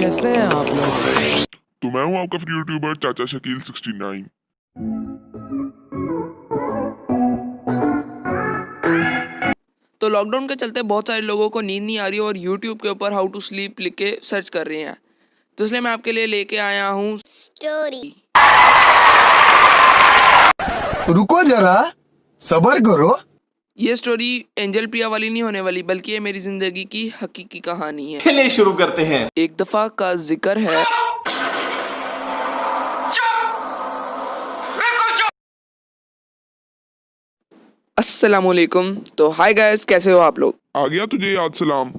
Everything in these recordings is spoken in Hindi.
कैसे हैं आप लोग? तो मैं हूँ आपका फ्री यूट्यूबर चाचा शकील 69। तो लॉकडाउन के चलते बहुत सारे लोगों को नींद नहीं आ रही है और यूट्यूब के ऊपर हाउ टू स्लीप लिख के सर्च कर रहे हैं। तो इसलिए मैं आपके लिए लेके आया हूँ स्टोरी। रुको जरा, सबर करो। ये स्टोरी एंजल प्रिया वाली नहीं होने वाली, बल्कि ये मेरी जिंदगी की हकीकी कहानी है। चलिए शुरू करते हैं। एक दफा का जिक्र है। अस्सलामुअलैकुम। तो हाय गाइस, कैसे हो आप लोग? आ गया तुझे याद सलाम?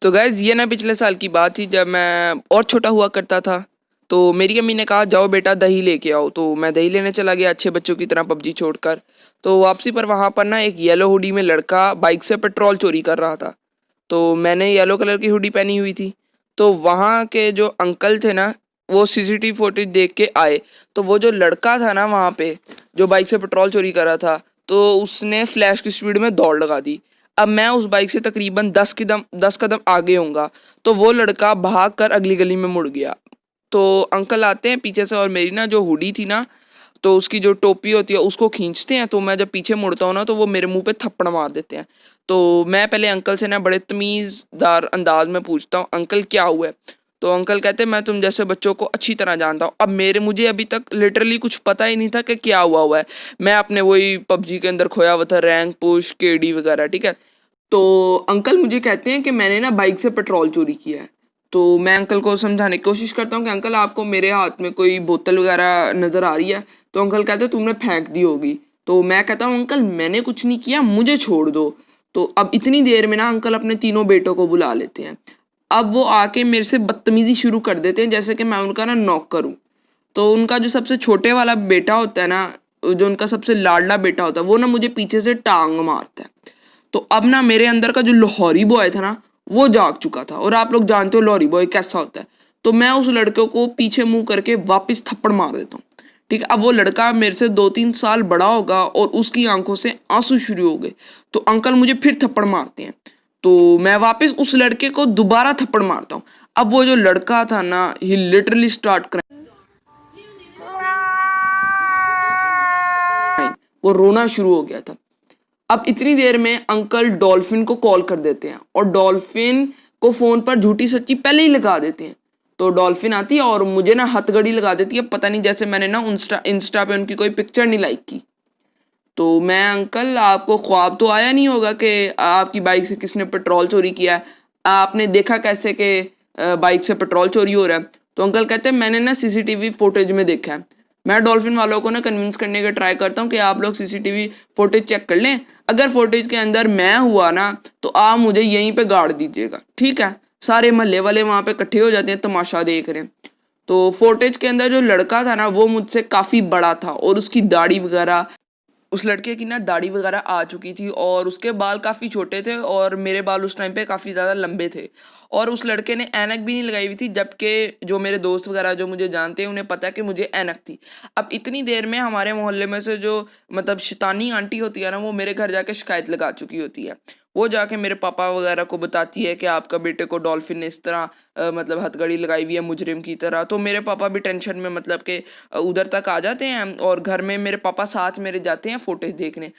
तो गाइस ये ना पिछले साल की बात थी, जब मैं और छोटा हुआ करता था। तो मेरी अम्मी ने कहा जाओ बेटा दही लेके आओ। तो मैं दही लेने चला गया अच्छे बच्चों की तरह पबजी छोड़कर। तो वापसी पर वहाँ पर ना एक येलो हुडी में लड़का बाइक से पेट्रोल चोरी कर रहा था। तो मैंने येलो कलर की हुडी पहनी हुई थी। तो वहाँ के जो अंकल थे ना, वो सीसीटीवी फुटेज देख के आए। तो वो जो लड़का था ना वहाँ पे, जो बाइक से पेट्रोल चोरी कर रहा था, तो उसने फ्लैश की स्पीड में दौड़ लगा दी। अब मैं उस बाइक से तकरीबन 10 कदम आगे होऊंगा, तो वो लड़का भाग कर अगली गली में मुड़ गया। तो अंकल आते हैं पीछे से और मेरी ना जो हुडी थी ना, तो उसकी जो टोपी होती है उसको खींचते हैं। तो मैं जब पीछे मुड़ता हूँ ना, तो वो मेरे मुंह पे थप्पड़ मार देते हैं। तो मैं पहले अंकल से ना बड़े तमीज़दार अंदाज में पूछता हूँ, अंकल क्या हुआ है? तो अंकल कहते हैं मैं तुम जैसे बच्चों को अच्छी तरह जानता हूँ। अब मुझे अभी तक लिटरली कुछ पता ही नहीं था कि क्या हुआ है। मैं अपने वही पबजी के अंदर खोया हुआ था, रैंक पुश केडी वगैरह, ठीक है। तो अंकल मुझे कहते हैं कि मैंने ना बाइक से पेट्रोल चोरी किया है। तो मैं अंकल को समझाने की कोशिश करता हूँ कि अंकल आपको मेरे हाथ में कोई बोतल वगैरह नज़र आ रही है? तो अंकल कहते हैं तुमने फेंक दी होगी। तो मैं कहता हूँ अंकल मैंने कुछ नहीं किया, मुझे छोड़ दो। तो अब इतनी देर में ना अंकल अपने तीनों बेटों को बुला लेते हैं। अब वो आके मेरे से बदतमीजी शुरू कर देते हैं, जैसे कि मैं उनका ना नॉक करूँ। तो उनका जो सबसे छोटे वाला बेटा होता है ना, जो उनका सबसे लाडला बेटा होता है, वो ना मुझे पीछे से टांग मारता है। तो अब ना मेरे अंदर का जो लाहौरी बॉय था ना, वो जाग चुका था। और आप लोग जानते हो लाहौरी बॉय कैसा होता है। तो मैं उस लड़के को पीछे मुंह करके वापस थप्पड़ मार देता हूँ, ठीक है। अब वो लड़का मेरे से 2-3 साल बड़ा होगा और उसकी आंखों से आंसू शुरू हो गए। तो अंकल मुझे फिर थप्पड़ मारते हैं। तो मैं वापस उस लड़के को दोबारा थप्पड़ मारता हूँ। अब वो जो लड़का था ना, ही लिटरली स्टार्ट कर, वो रोना शुरू हो गया था। अब इतनी देर में अंकल डॉल्फिन को कॉल कर देते हैं और डॉल्फिन को फ़ोन पर झूठी सच्ची पहले ही लगा देते हैं। तो डॉल्फिन आती है और मुझे ना हथकड़ी लगा देती है, पता नहीं जैसे मैंने ना इंस्टा पे उनकी कोई पिक्चर नहीं लाइक की। तो मैं अंकल आपको ख्वाब तो आया नहीं होगा कि आपकी बाइक से किसने पेट्रोल चोरी किया है? आपने देखा कैसे कि बाइक से पेट्रोल चोरी हो रहा है? तो अंकल कहते हैं मैंने ना सीसीटीवी फुटेज में देखा है। मैं डॉल्फिन वालों को ना कन्विंस करने का ट्राई करता हूँ कि आप लोग सीसीटीवी फुटेज चेक कर लें। अगर फुटेज के अंदर मैं हुआ ना, तो आप मुझे यहीं पे गाड़ दीजिएगा, ठीक है। सारे मोहल्ले वाले वहाँ पे इकट्ठे हो जाते हैं, तमाशा देख रहे हैं। तो फुटेज के अंदर जो लड़का था ना, वो मुझसे काफ़ी बड़ा था और उसकी दाढ़ी वगैरह, उस लड़के की ना दाढ़ी वगैरह आ चुकी थी और उसके बाल काफ़ी छोटे थे और मेरे बाल उस टाइम पे काफ़ी ज़्यादा लंबे थे। और उस लड़के ने ऐनक भी नहीं लगाई हुई थी, जबकि जो मेरे दोस्त वगैरह जो मुझे जानते हैं उन्हें पता है कि मुझे ऐनक थी। अब इतनी देर में हमारे मोहल्ले में से जो मतलब शैतानी आंटी होती है ना, वो मेरे घर जाके शिकायत लगा चुकी होती है। वो जाके मेरे पापा वगैरह को बताती है कि आपका बेटे को डॉल्फिन ने इस तरह मतलब हथकड़ी लगाई हुई है मुजरिम की तरह। तो मेरे पापा भी टेंशन में मतलब कि उधर तक आ जाते हैं और घर में मेरे पापा साथ मेरे जाते हैं फुटेज देखने।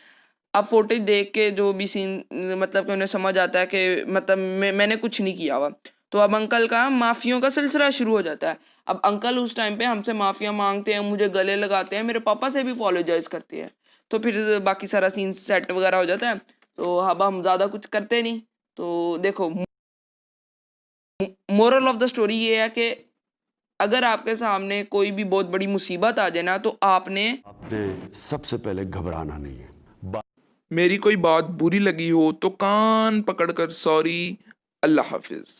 अब फुटेज देख के जो भी सीन मतलब कि उन्हें समझ आता है कि मतलब मैंने कुछ नहीं किया हुआ। तो अब अंकल का माफ़ियों का सिलसिला शुरू हो जाता है। अब अंकल उस टाइम पे हमसे माफ़िया मांगते हैं, मुझे गले लगाते हैं, मेरे पापा से भी अपोलोजाइज़ करते हैं। तो फिर बाकी सारा सीन सेट वगैरह हो जाता है। तो अब हम ज़्यादा कुछ करते नहीं। तो देखो, मोरल ऑफ द स्टोरी ये है कि अगर आपके सामने कोई भी बहुत बड़ी मुसीबत आ जाए ना, तो आपने सबसे पहले घबराना नहीं है। मेरी कोई बात बुरी लगी हो तो कान पकड़कर सॉरी। अल्लाह हाफिज।